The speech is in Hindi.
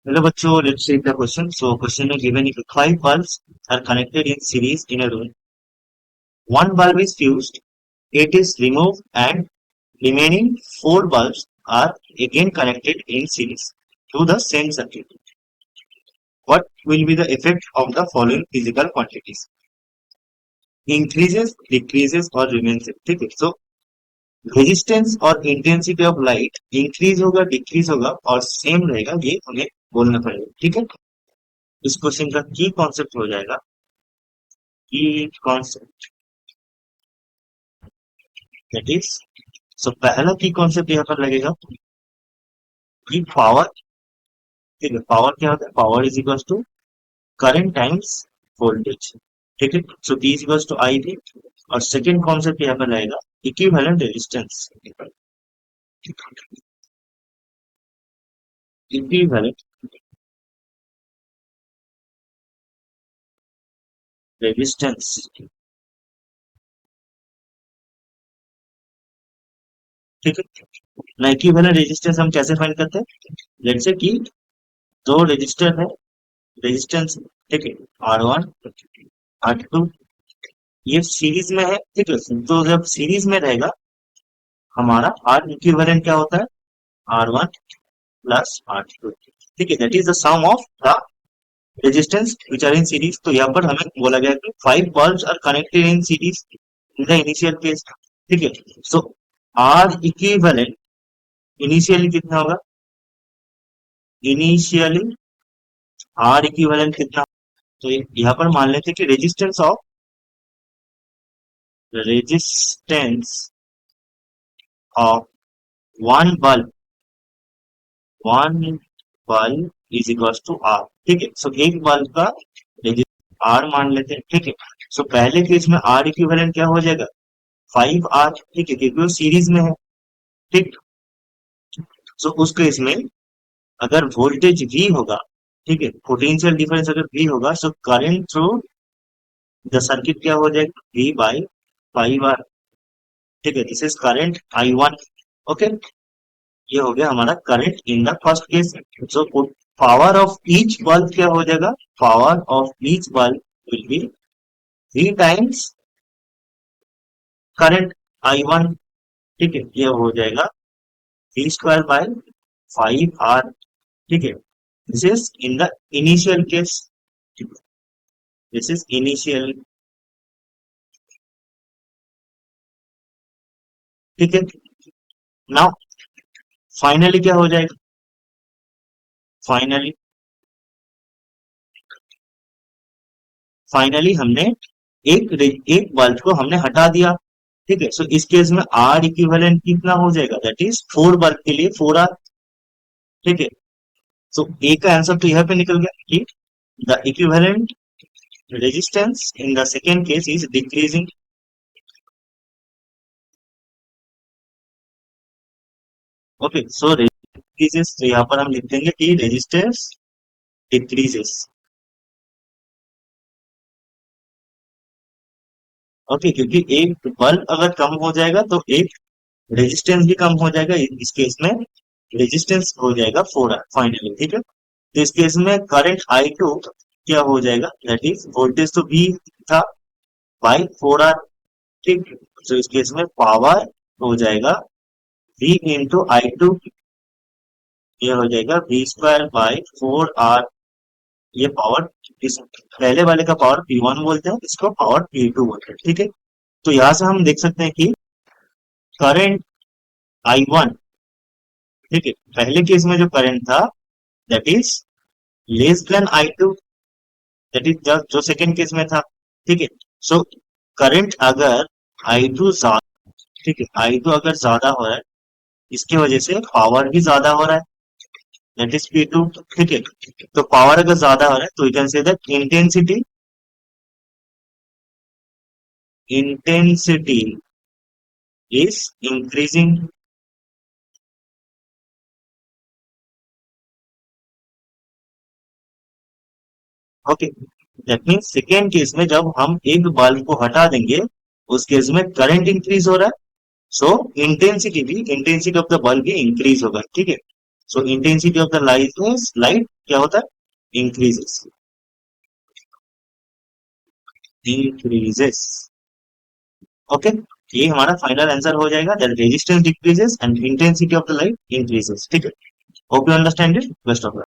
Hello bachcho, let's read the question. So question is given if five bulbs are connected in series in a room. One bulb is fused, it is removed and remaining four bulbs are again connected in series to the same circuit. What will be the effect of the following physical quantities? Increases, decreases or remains. ठीक है. So रेजिस्टेंस और इंटेंसिटी ऑफ लाइट इंक्रीज होगा डिक्रीज होगा और सेम रहेगा, ये हमें बोलना पड़ेगा. ठीक है. इस क्वेश्चन का की कॉन्सेप्ट हो जाएगा की कॉन्सेप्ट दैट इज. सो पहला की कॉन्सेप्ट यहाँ पर लगेगा कि पावर. ठीक है. पावर क्या होता है? Power is equal to current times voltage. ठीक है. So D is equal to I V. और सेकेंड कॉन्सेप्ट यहाँ पर लगेगा इक्विवेलेंट रेजिस्टेंस. Equivalent resistance. ठीक है. ना इक्विवेलेंट रेजिस्टेंस हम कैसे फाइंड करते हैं? लेट्स से कि दो रेजिस्टर है, रेजिस्टेंस. ठीक है. R1 R2 ये सीरीज में है. ठीक है. तो जब सीरीज में रहेगा हमारा आर इक्विवेलेंट क्या होता है? R1 plus R2. ठीक है. That is the sum of the resistance which are in series. तो यहाँ पर हमें बोला गया कि five bulbs are connected in series in the initial case. ठीक है. सो आर इक्विवेलेंट इनिशियली कितना होगा? इनिशियली आर इक्विवेलेंट कितना? तो यहाँ पर मान लेते हैं कि resistance of one bulb is equal to R. ठीक है. सो एक बल्ब का आर मान लेते हैं. ठीक है. सो पहले केस में आर इक्विवेलेंट क्या हो जाएगा? 5R. ठीक है. क्योंकि वो सीरीज में है. ठीक. सो उस केस में अगर वोल्टेज V होगा, ठीक है, पोटेंशियल डिफरेंस अगर V होगा, so current through the circuit क्या हो जाएगा? V by 5R. ठीक है. This is current I1. Okay. ये हो गया हमारा current in the first case. So power of each bulb क्या हो जाएगा? Power of each bulb will be V times current I1. ठीक है. ये हो जाएगा V स्क्वायर बाय 5R. ठीक है. This is in the initial case. This is initial. ठीक है. नाउ फाइनली क्या हो जाएगा? फाइनली फाइनली हमने एक बल्ब को हमने हटा दिया. ठीक है. सो इस केस में आर इक्विवेलेंट कितना हो जाएगा? दैट इज फोर बल्ब के लिए 4R. ठीक है. सो ए का आंसर तो यहाँ पे निकल गया कि the equivalent resistance in the second case is decreasing. Okay. So decreases. तो यहाँ पर हम लिख देंगे कि रेजिस्टेंस डिक्रीजेस. ओके. क्योंकि एक बल्ब अगर कम हो जाएगा तो एक रेजिस्टेंस भी कम हो जाएगा. इस केस में रेजिस्टेंस हो जाएगा 4R फाइनली. ठीक है. तो इस केस में करंट I2 क्या हो जाएगा? दैट इज वोल्टेज तो V था बाई 4R. ठीक. तो इस केस में पावर हो जाएगा V इंटू I2. ये हो जाएगा V स्क्वायर बाई 4R. ये पावर इस पहले वाले का पावर P1 बोलते हैं, इसको पावर P2 बोलते हैं. ठीक है. तो यहां से हम देख सकते हैं कि करंट I1. ठीक है. पहले केस में जो करंट था that is less than I2. That is जो सेकेंड केस में था. ठीक है. सो करंट अगर I2 ज्यादा. ठीक है. I2 अगर ज्यादा हो रहा है इसकी वजह से पावर भी ज्यादा हो रहा है. That is P2. ठीक है. तो पावर अगर ज्यादा हो रहा है तो you can say that intensity is increasing. Okay. That means second case में जब हम एक बल्ब को हटा देंगे उस केस में करंट इंक्रीज हो रहा है. सो इंटेंसिटी ऑफ द बल्ब भी इंक्रीज होगा. ठीक है. सो इंटेंसिटी ऑफ द लाइट क्या होता है, इंक्रीजेस, इंक्रीजेस। ओके, ये हमारा फाइनल आंसर हो जाएगा, that resistance decreases and intensity of the light increases. ठीक है, hope you understand it, best of